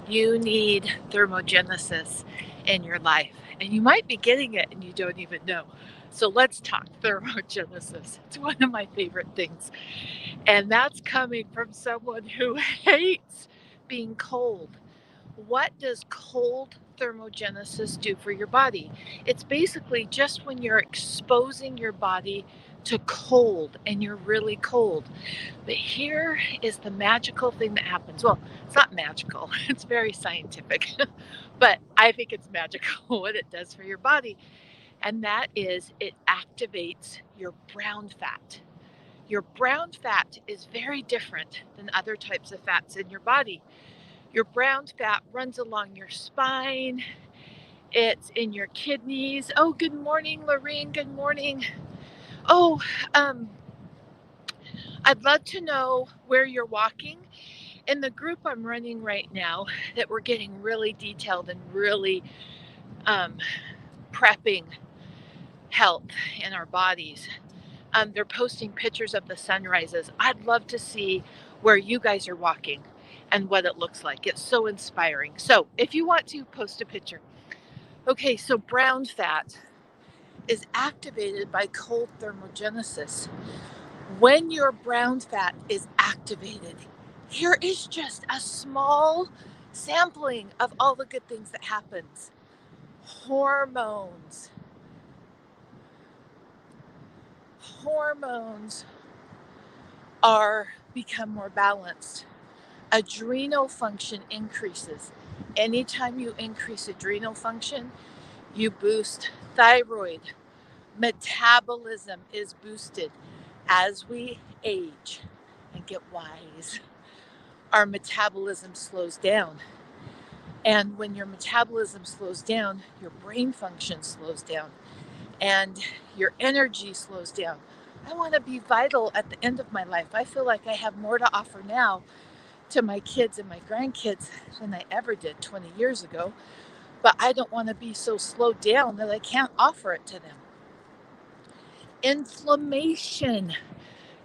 You need thermogenesis in your life, and you might be getting it and you don't even know. So let's talk thermogenesis. It's one of my favorite things, and that's coming from someone who hates being cold. What does cold thermogenesis do for your body? It's basically just when you're exposing your body to cold and you're really cold. But here is the magical thing that happens. Well, it's not magical, it's very scientific, but I think it's magical what it does for your body. And that is it activates your brown fat. Your brown fat is very different than other types of fats in your body. Your brown fat runs along your spine, it's in your kidneys. Oh, good morning, Lorraine. Good morning. Oh, um, I'd love to know where you're walking. In the group I'm running right now, that we're getting really detailed and really um, prepping health in our bodies. They're posting pictures of the sunrises. I'd love to see where you guys are walking and what it looks like. It's so inspiring. So if you want to post a picture. Okay, so brown fat is activated by cold thermogenesis. When your brown fat is activated, here is just a small sampling of all the good things that happens. Hormones. Hormones are become more balanced. Adrenal function increases. Anytime you increase adrenal function, you boost thyroid. Metabolism is boosted as we age and get wise. Our metabolism slows down. And when your metabolism slows down, your brain function slows down and your energy slows down. I want to be vital at the end of my life. I feel like I have more to offer now to my kids and my grandkids than I ever did 20 years ago. But I don't want to be so slowed down that I can't offer it to them. Inflammation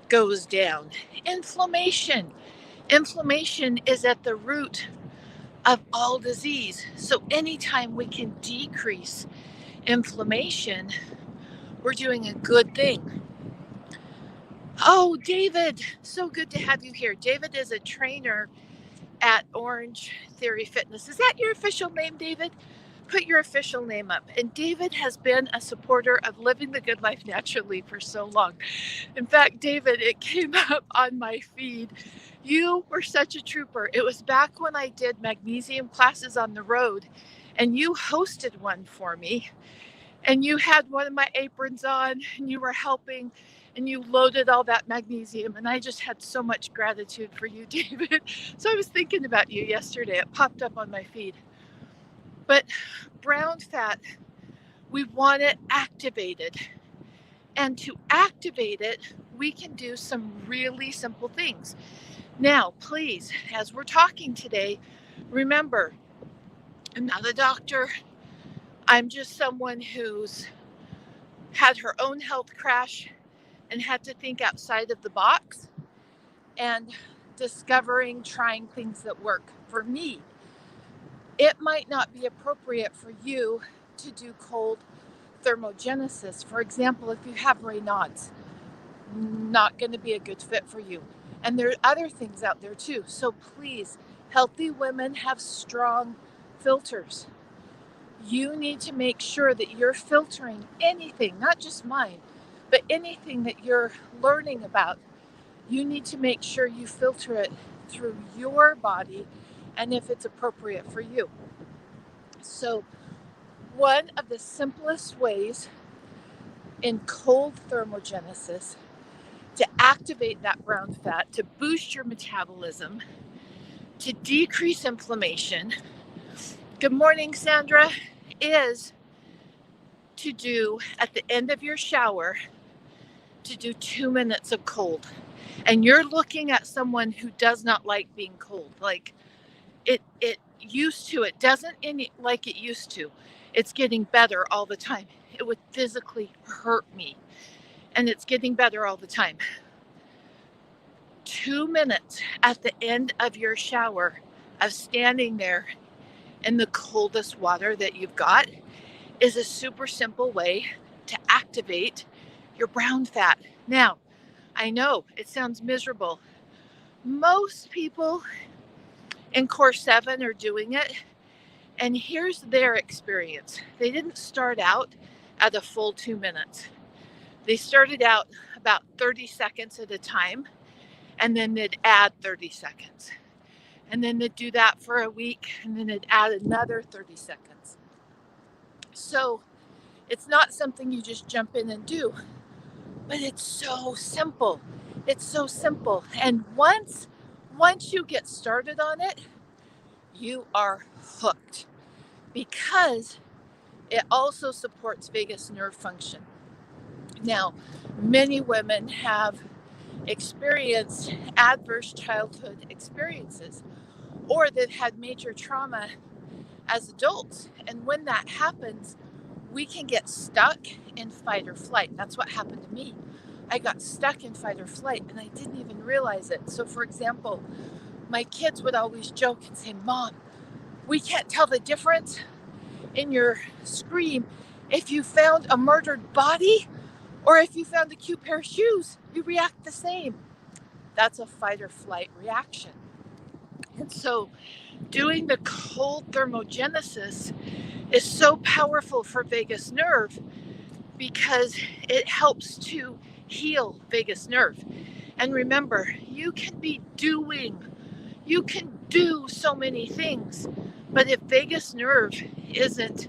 goes down. Inflammation. Inflammation is at the root of all disease. So anytime we can decrease inflammation, we're doing a good thing. Oh, David, so good to have you here. David is a trainer at Orange Theory Fitness. Is that your official name, David? Put your official name up. And David has been a supporter of living the good life naturally for so long. In fact, David, it came up on my feed. You were such a trooper. It was back when I did magnesium classes on the road, and you hosted one for me. And you had one of my aprons on, and you were helping, and you loaded all that magnesium. And I just had so much gratitude for you, David. So I was thinking about you yesterday. It popped up on my feed. But brown fat, we want it activated. And to activate it, we can do some really simple things. Now, please, as we're talking today, remember, I'm not a doctor. I'm just someone who's had her own health crash and had to think outside of the box and discovering, trying things that work for me. It might not be appropriate for you to do cold thermogenesis. For example, if you have Raynaud's, not going to be a good fit for you. And there are other things out there too. So please, healthy women have strong filters. You need to make sure that you're filtering anything, not just mine, but anything that you're learning about. You need to make sure you filter it through your body and if it's appropriate for you. So, one of the simplest ways in cold thermogenesis to activate that brown fat, to boost your metabolism, to decrease inflammation, good morning, Sandra, is to do at the end of your shower, to do 2 minutes of cold. And you're looking at someone who does not like being cold. Like it used to, it doesn't like it used to. It's getting better all the time. It would physically hurt me. And it's getting better all the time. 2 minutes at the end of your shower of standing there in the coldest water that you've got is a super simple way to activate your brown fat. Now, I know it sounds miserable. Most people in Core 7 are doing it, and here's their experience. They didn't start out at a full 2 minutes. They started out about 30 seconds at a time, and then they'd add 30 seconds. And then they'd do that for a week, and then they'd add another 30 seconds. So it's not something you just jump in and do, but it's so simple. It's so simple. And once you get started on it, you are hooked, because it also supports vagus nerve function. Now, many women have experienced adverse childhood experiences, or they've had major trauma as adults. And when that happens, we can get stuck in fight or flight. That's what happened to me. I got stuck in fight or flight, and I didn't even realize it. So, for example, my kids would always joke and say, "Mom, we can't tell the difference in your scream if you found a murdered body or if you found a cute pair of shoes. You react the same." That's a fight or flight reaction. And so doing the cold thermogenesis is so powerful for vagus nerve, because it helps to heal vagus nerve. And remember, you can do so many things, but if vagus nerve isn't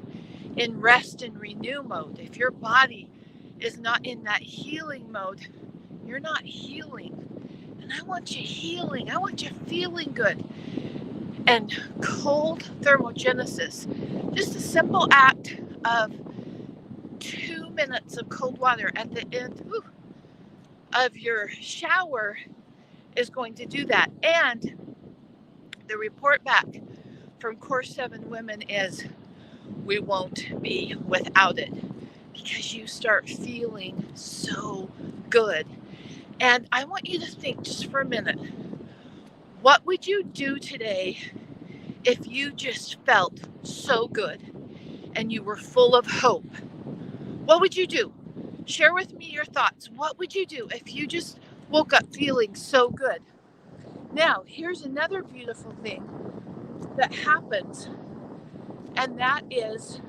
in rest and renew mode, if your body is not in that healing mode, you're not healing. And I want you healing. I want you feeling good. And cold thermogenesis, just a simple act of 2 minutes of cold water at the end of your shower is going to do that. And the report back from Core 7 women is, we won't be without it, because you start feeling so good. And I want you to think just for a minute, what would you do today if you just felt so good and you were full of hope? What would you do? Share with me your thoughts. What would you do if you just woke up feeling so good? Now, here's another beautiful thing that happens, and that is,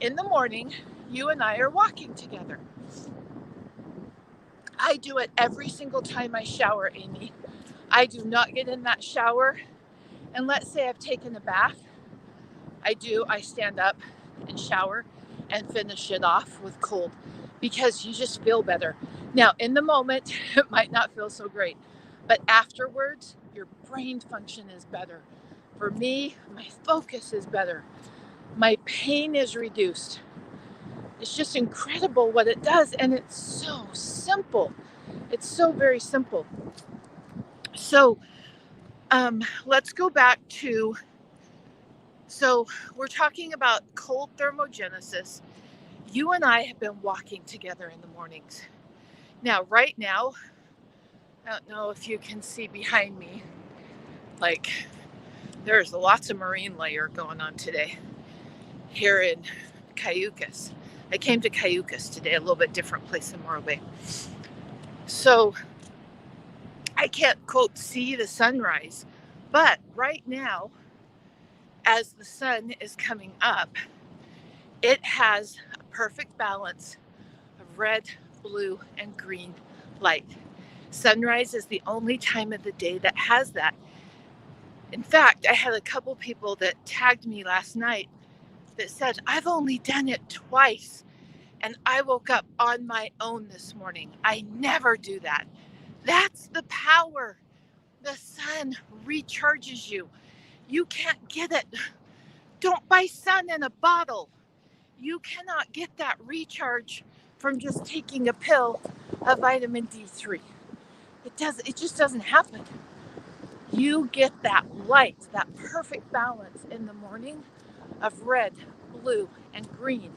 in the morning, you and I are walking together. I do it every single time I shower, Amy. I do not get in that shower, and let's say I've taken a bath. I stand up and shower and finish it off with cold, because you just feel better. Now, in the moment, it might not feel so great, but afterwards, your brain function is better. For me, my focus is better. My pain is reduced. It's just incredible what it does, and it's so simple. It's so very simple. So let's go back to, so we're talking about cold thermogenesis. You and I have been walking together in the mornings. Now, right now, I don't know if you can see behind me, like, there's lots of marine layer going on today here in Cayucas. I came to Cayucas today, a little bit different place than Morro Bay. So I can't, quote, see the sunrise, but right now, as the sun is coming up, it has a perfect balance of red, blue, and green light. Sunrise is the only time of the day that has that. In fact, I had a couple people that tagged me last night that said, "I've only done it twice, and I woke up on my own this morning. I never do that." That's the power. The sun recharges you. You can't get it. Don't buy sun in a bottle. You cannot get that recharge from just taking a pill of vitamin D3. It just doesn't happen. You get that light, that perfect balance in the morning of red, blue, and green.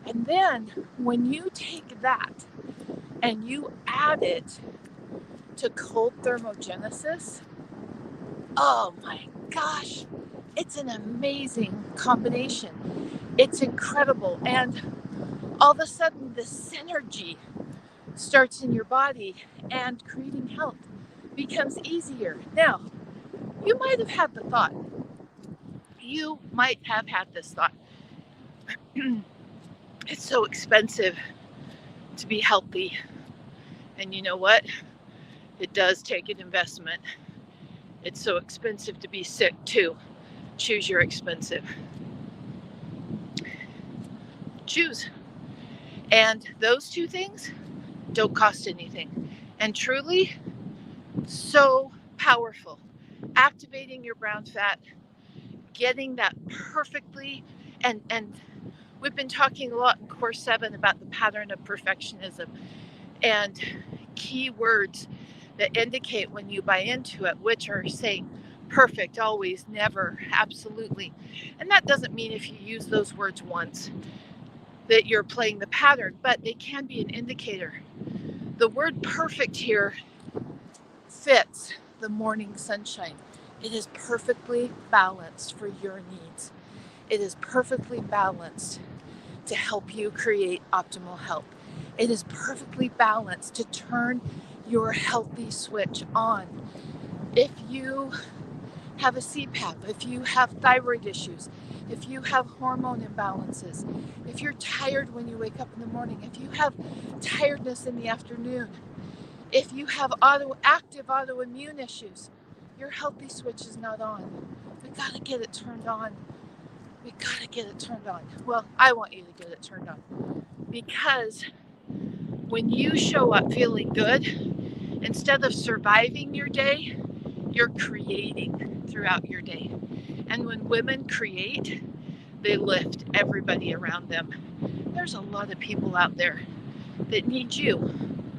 And then when you take that and you add it to cold thermogenesis, Oh my gosh, it's an amazing combination. It's incredible. And all of a sudden, the synergy starts in your body and creating health becomes easier. Now, you might have had the thought, you might have had this thought, it's so expensive to be healthy. And you know what? It does take an investment. It's so expensive to be sick too. Choose your expensive. Choose. And those two things don't cost anything. And truly, so powerful. Activating your brown fat, getting that perfectly, and we've been talking a lot in course 7 about the pattern of perfectionism and key words that indicate when you buy into it, which are saying perfect, always, never, absolutely. And that doesn't mean if you use those words once that you're playing the pattern, but they can be an indicator. The word perfect here fits the morning sunshine. It is perfectly balanced for your needs. It is perfectly balanced to help you create optimal health. It is perfectly balanced to turn your healthy switch on. If you have a CPAP, if you have thyroid issues, if you have hormone imbalances, if you're tired when you wake up in the morning, if you have tiredness in the afternoon, if you have active autoimmune issues, your healthy switch is not on. We gotta get it turned on. We gotta get it turned on. Well, I want you to get it turned on because when you show up feeling good, instead of surviving your day, you're creating throughout your day. And when women create, they lift everybody around them. There's a lot of people out there that need you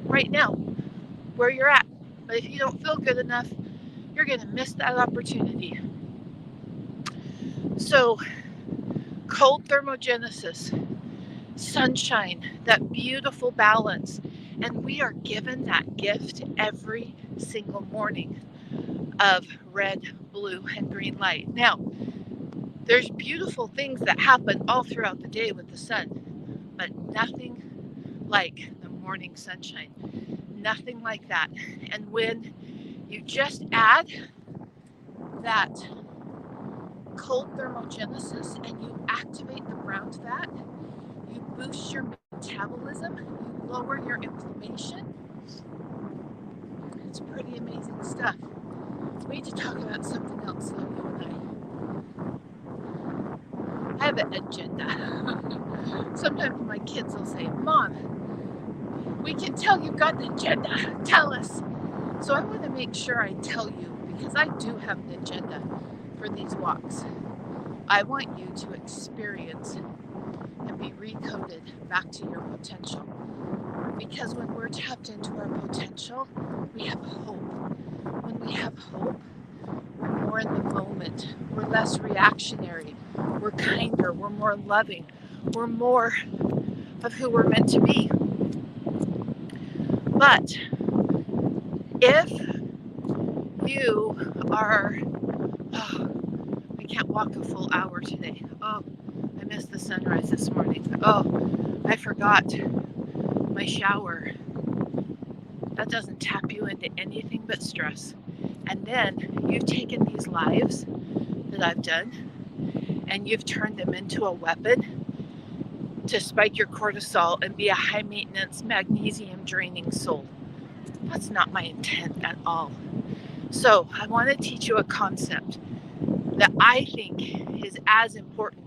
right now, where you're at. But if you don't feel good enough, you're going to miss that opportunity. So, cold thermogenesis, sunshine, that beautiful balance. And we are given that gift every single morning of red, blue, and green light. Now, there's beautiful things that happen all throughout the day with the sun, but nothing like the morning sunshine. Nothing like that. And when you just add that cold thermogenesis and you activate the brown fat, you boost your metabolism, you lower your inflammation. It's pretty amazing stuff. We need to talk about something else, though, you and I have an agenda. Sometimes my kids will say, Mom, we can tell you've got an agenda. Tell us. So I want to make sure I tell you, because I do have an agenda for these walks. I want you to experience and be recoded back to your potential. Because when we're tapped into our potential, we have hope. When we have hope, we're more in the moment. We're less reactionary. We're kinder. We're more loving. We're more of who we're meant to be. But if you are, I can't walk a full hour today. Oh, I missed the sunrise this morning. Oh, I forgot my shower. That doesn't tap you into anything but stress. And then you've taken these lives that I've done and you've turned them into a weapon to spike your cortisol and be a high maintenance, magnesium draining soul. That's not my intent at all. So I want to teach you a concept that I think is as important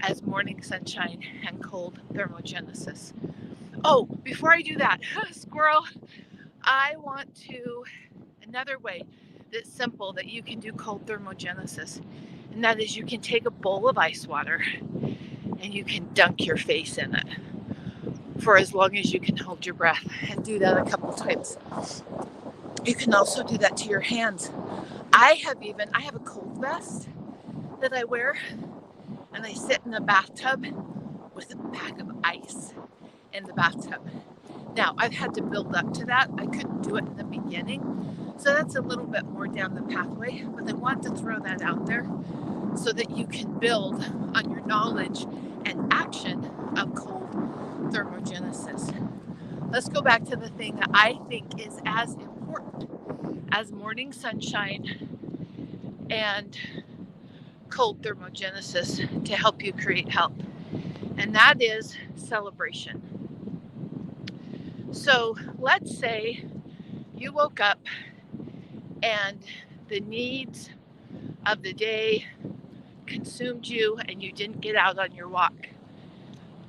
as morning sunshine and cold thermogenesis. Oh, before I do that, squirrel, I want to, another way that's simple that you can do cold thermogenesis, and that is you can take a bowl of ice water and you can dunk your face in it for as long as you can hold your breath, and do that a couple times. You can also do that to your hands. I have a cold vest that I wear, and I sit in a bathtub with a bag of ice in the bathtub. Now, I've had to build up to that. I couldn't do it in the beginning. So that's a little bit more down the pathway, but I want to throw that out there so that you can build on your knowledge and action of cold thermogenesis. Let's go back to the thing that I think is as important as morning sunshine and cold thermogenesis to help you create health, and that is celebration. So let's say you woke up and the needs of the day consumed you and you didn't get out on your walk.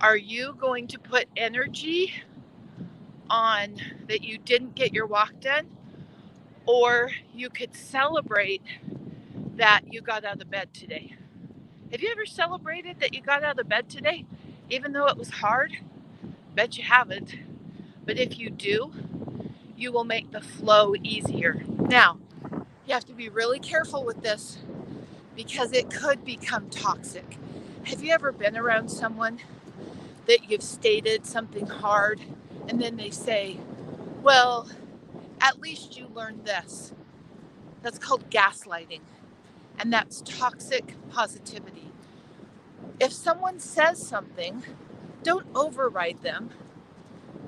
Are you going to put energy on that you didn't get your walk done? Or you could celebrate that you got out of bed today. Have you ever celebrated that you got out of bed today, even though it was hard? Bet you haven't. But if you do, you will make the flow easier. Now, you have to be really careful with this because it could become toxic. Have you ever been around someone that you've stated something hard and then they say, well, at least you learned this? That's called gaslighting, and that's toxic positivity. If someone says something, don't override them.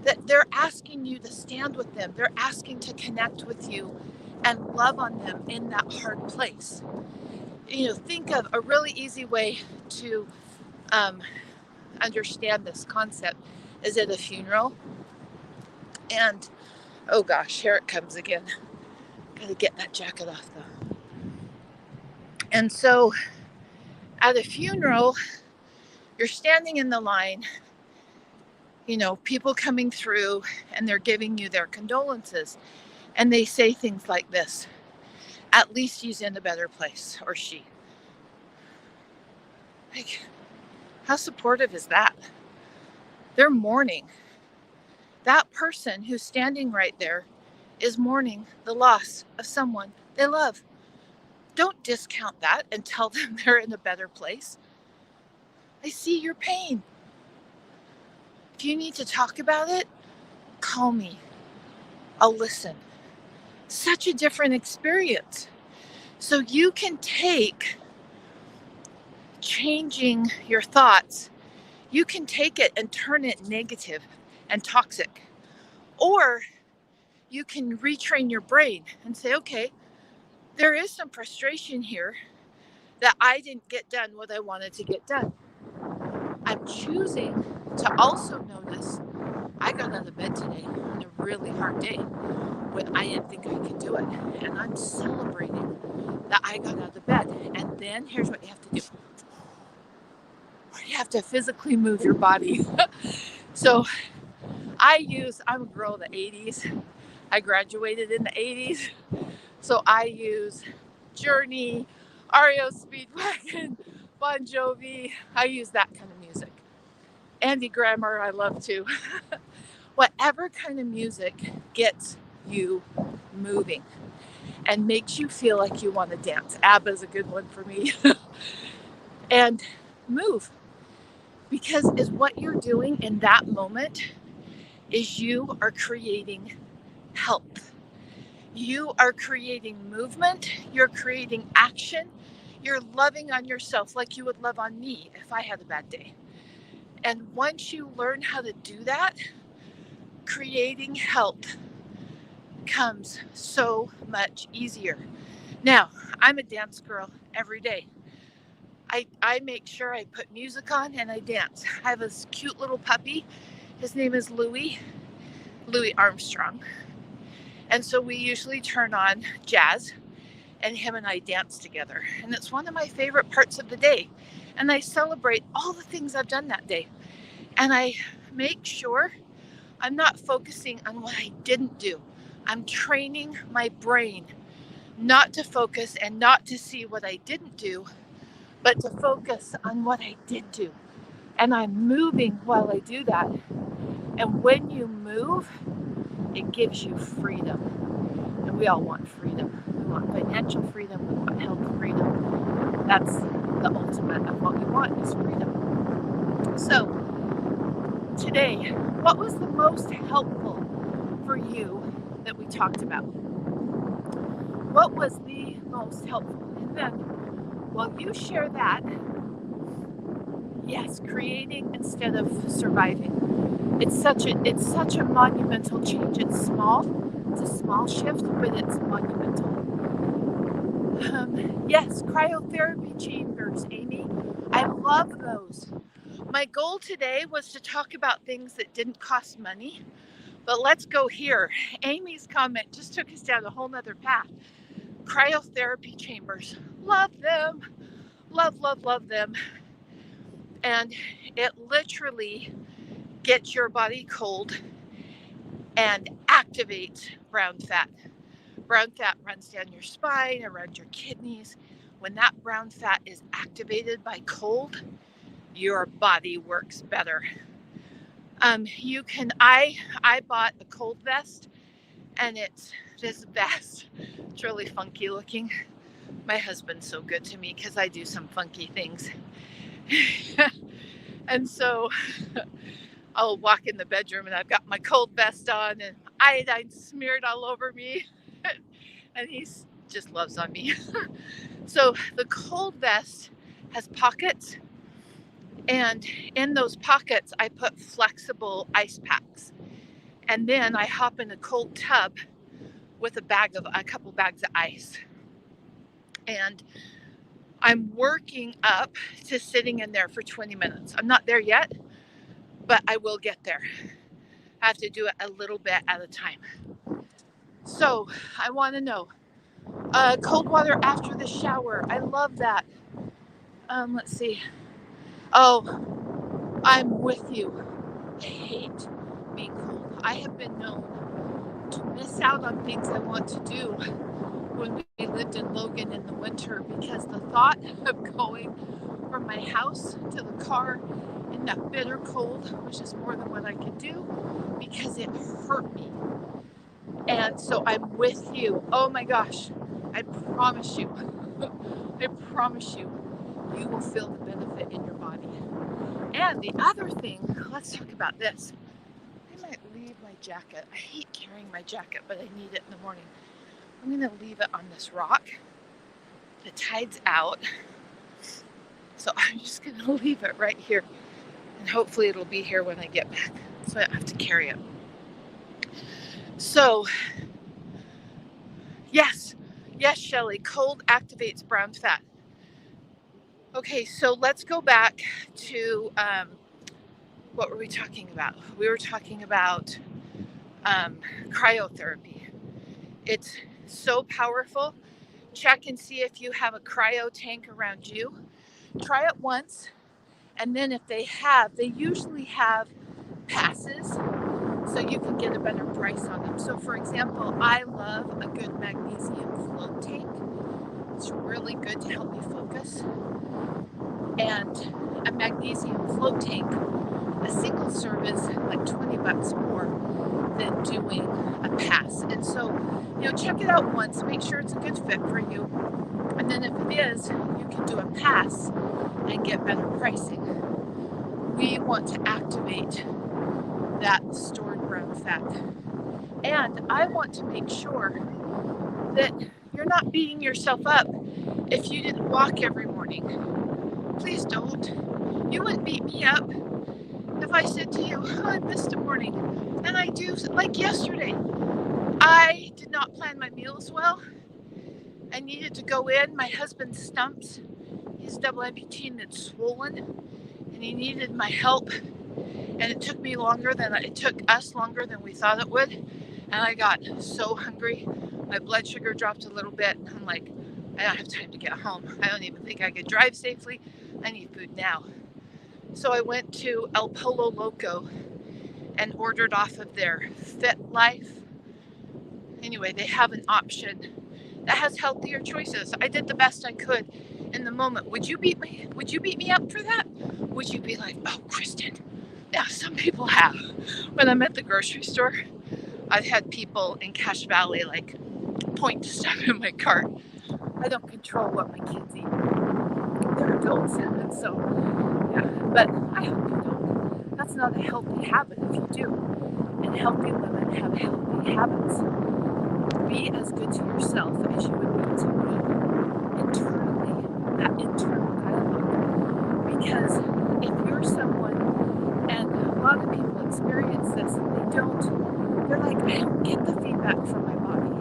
That they're asking you to stand with them. They're asking to connect with you and love on them in that hard place. Think of a really easy way to understand this concept is at a funeral. And oh gosh, here it comes again. Gotta get that jacket off though. And so at a funeral, you're standing in the line, people coming through and they're giving you their condolences. And they say things like this: at least he's in a better place, or she. Like, how supportive is that? They're mourning. That person who's standing right there is mourning the loss of someone they love. Don't discount that and tell them they're in a better place. I see your pain. If you need to talk about it, call me. I'll listen. Such a different experience. So you can take changing your thoughts, you can take it and turn it negative and toxic. Or you can retrain your brain and say, okay, there is some frustration here that I didn't get done what I wanted to get done. I'm choosing to also notice I got out of bed today on a really hard day when I didn't think I could do it. And I'm celebrating that I got out of bed. And then here's what you have to do. You have to physically move your body. So I'm a girl of the 80s. I graduated in the 80s. So I use Journey, REO Speedwagon, Bon Jovi. I use that kind of music. Andy Grammer, I love too. Whatever kind of music gets you moving and makes you feel like you want to dance. ABBA is a good one for me. And move. Because is what you're doing in that moment is you are creating health. You are creating movement. You're creating action. You're loving on yourself like you would love on me if I had a bad day. And once you learn how to do that, creating health comes so much easier. Now, I'm a dance girl every day. I make sure I put music on and I dance. I have this cute little puppy. His name is Louis Armstrong. And so we usually turn on jazz and him and I dance together. And it's one of my favorite parts of the day. And I celebrate all the things I've done that day. And I make sure I'm not focusing on what I didn't do. I'm training my brain not to focus and not to see what I didn't do, but to focus on what I did do. And I'm moving while I do that. And when you move, it gives you freedom. And we all want freedom. We want financial freedom. We want health freedom. That's the ultimate of what we want is freedom. So today, what was the most helpful for you that we talked about? what was the most helpful? And then while you share that, yes, creating instead of surviving. It's such a monumental change. It's small. It's a small shift, but it's monumental. Yes, cryotherapy chambers, Amy. I love those. My goal today was to talk about things that didn't cost money, but let's go here. Amy's comment just took us down a whole nother path. Cryotherapy chambers. Love them. Love, love, love them. And it literally gets your body cold and activates brown fat. Brown fat runs down your spine, around your kidneys. When that brown fat is activated by cold, your body works better. I bought a cold vest, and it's this vest. It's really funky looking. My husband's so good to me because I do some funky things. And so I'll walk in the bedroom and I've got my cold vest on and iodine smeared all over me. And he just loves on me. So the cold vest has pockets, and in those pockets I put flexible ice packs. And then I hop in a cold tub with a couple bags of ice. And I'm working up to sitting in there for 20 minutes. I'm not there yet, but I will get there. I have to do it a little bit at a time. So I want to know, cold water after the shower. I love that. Let's see. Oh, I'm with you. I hate being cold. I have been known to miss out on things I want to do when we lived in Logan in the winter, because the thought of going from my house to the car in that bitter cold was just more than what I could do, because it hurt me. And so I'm with you. Oh my gosh, I promise you, I promise you, you will feel the benefit in your body. And the other thing, let's talk about this. I might leave my jacket. I hate carrying my jacket, but I need it in the morning. I'm going to leave it on this rock. The tide's out, so I'm just going to leave it right here. And hopefully it'll be here when I get back, so I don't have to carry it. So, yes, Shelley, cold activates brown fat. Okay, so let's go back to what were we talking about? We were talking about cryotherapy. It's so powerful. Check and see if you have a cryo tank around you. Try it once, and then if they usually have passes, so you can get a better price on them. So for example, I love a good magnesium float tank. It's really good to help me focus. And a magnesium float tank, a single serve is like $20 more than doing a pass. And so, check it out once, make sure it's a good fit for you. And then if it is, you can do a pass and get better pricing. We want to activate that stored brown fat. And I want to make sure that you're not beating yourself up if you didn't walk every morning. Please don't. You wouldn't beat me up if I said to you, I missed a morning. And I do, like yesterday. I did not plan my meals well. I needed to go in. My husband's stumps, he's double amputee and it's swollen, and he needed my help. And it took us longer than we thought it would. And I got so hungry. My blood sugar dropped a little bit. And I'm like, I don't have time to get home. I don't even think I could drive safely. I need food now. So I went to El Pollo Loco and ordered off of their Fit Life. Anyway, they have an option that has healthier choices. I did the best I could in the moment. Would you beat me up for that? Would you be like, oh, Kristen? Now, some people have. When I'm at the grocery store, I've had people in Cache Valley like point to stuff in my cart. I don't control what my kids eat. They're adults, and so, yeah. But I hope you don't. That's not a healthy habit if you do. And healthy women have healthy habits. be as good to yourself as you would be to me internally, that internal dialogue. Because if you're someone, and a lot of people experience this, they're like, I don't get the feedback from my body.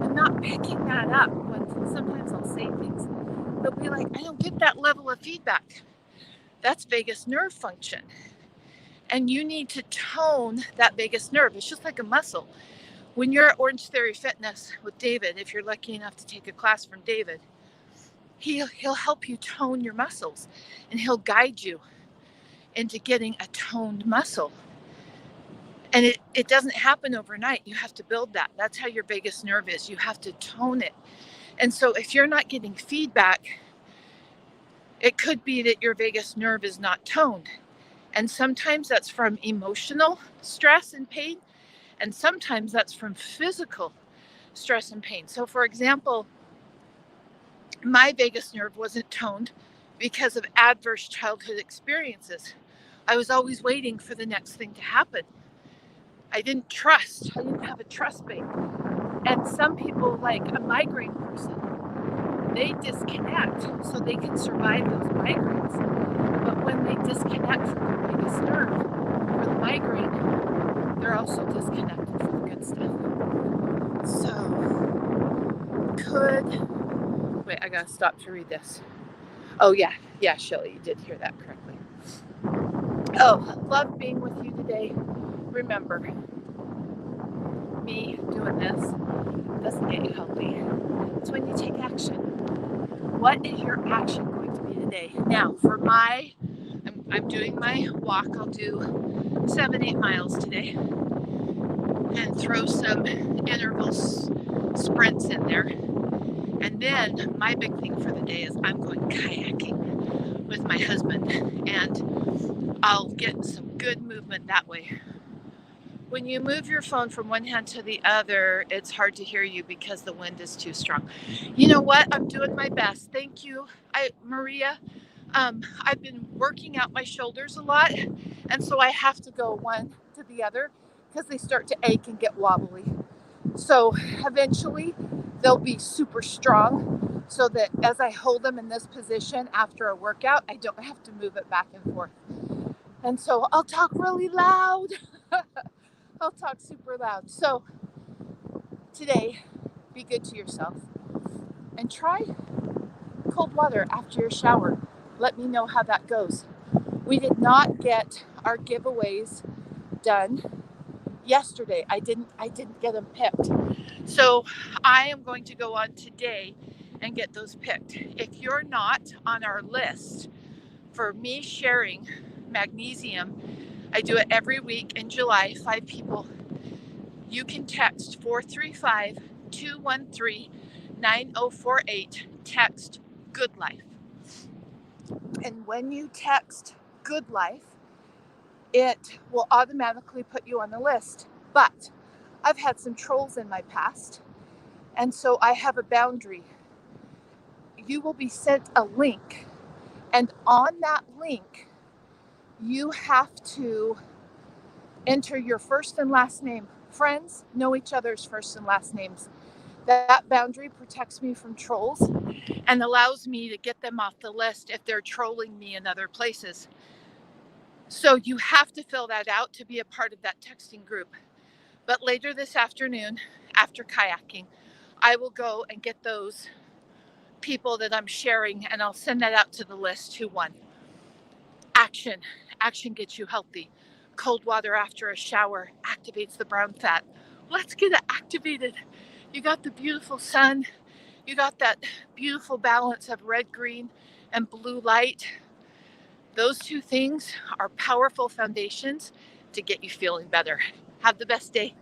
I'm not picking that up when sometimes I'll say things. They'll be like, I don't get that level of feedback. That's vagus nerve function. And you need to tone that vagus nerve. It's just like a muscle. When you're at Orange Theory Fitness with David, if you're lucky enough to take a class from David, he'll help you tone your muscles, and he'll guide you into getting a toned muscle. And it doesn't happen overnight. You have to build that. That's how your vagus nerve is. You have to tone it. And so if you're not getting feedback, it could be that your vagus nerve is not toned. And sometimes that's from emotional stress and pain. And sometimes that's from physical stress and pain. So for example, my vagus nerve wasn't toned because of adverse childhood experiences. I was always waiting for the next thing to happen. I didn't trust. I didn't have a trust bank. And some people, like a migraine person, they disconnect so they can survive those migraines. But when they disconnect from the vagus nerve for the migraine, they're also disconnected from the good stuff. So, wait, I gotta stop to read this. Oh yeah, Shelley, you did hear that correctly. Oh, love being with you today. Remember, me doing this doesn't get you healthy. It's when you take action. What is your action going to be today? Now, I'm doing my walk. I'll do 7-8 miles today and throw some interval sprints in there. And then my big thing for the day is I'm going kayaking with my husband, and I'll get some good movement that way. When you move your phone from one hand to the other, it's hard to hear you because the wind is too strong. You know what? I'm doing my best. Thank you, Maria. I've been working out my shoulders a lot, and so I have to go one to the other because they start to ache and get wobbly. So eventually they'll be super strong so that as I hold them in this position after a workout, I don't have to move it back and forth. And so I'll talk really loud. I'll talk super loud. So today, be good to yourself and try cold water after your shower. Let me know how that goes. We did not get our giveaways done yesterday. I didn't get them picked. So I am going to go on today and get those picked. If you're not on our list for me sharing magnesium, I do it every week in July, 5 people. You can text 435-213-9048. Text Good Life. And when you text Good Life, it will automatically put you on the list. But I've had some trolls in my past, and so I have a boundary. You will be sent a link, and on that link, you have to enter your first and last name. Friends know each other's first and last names. That boundary protects me from trolls and allows me to get them off the list if they're trolling me in other places. So you have to fill that out to be a part of that texting group. But later this afternoon, after kayaking, I will go and get those people that I'm sharing, and I'll send that out to the list who won. Action. Action gets you healthy. Cold water after a shower activates the brown fat. Let's get it activated. You got the beautiful sun. You got that beautiful balance of red, green, and blue light. Those two things are powerful foundations to get you feeling better. Have the best day.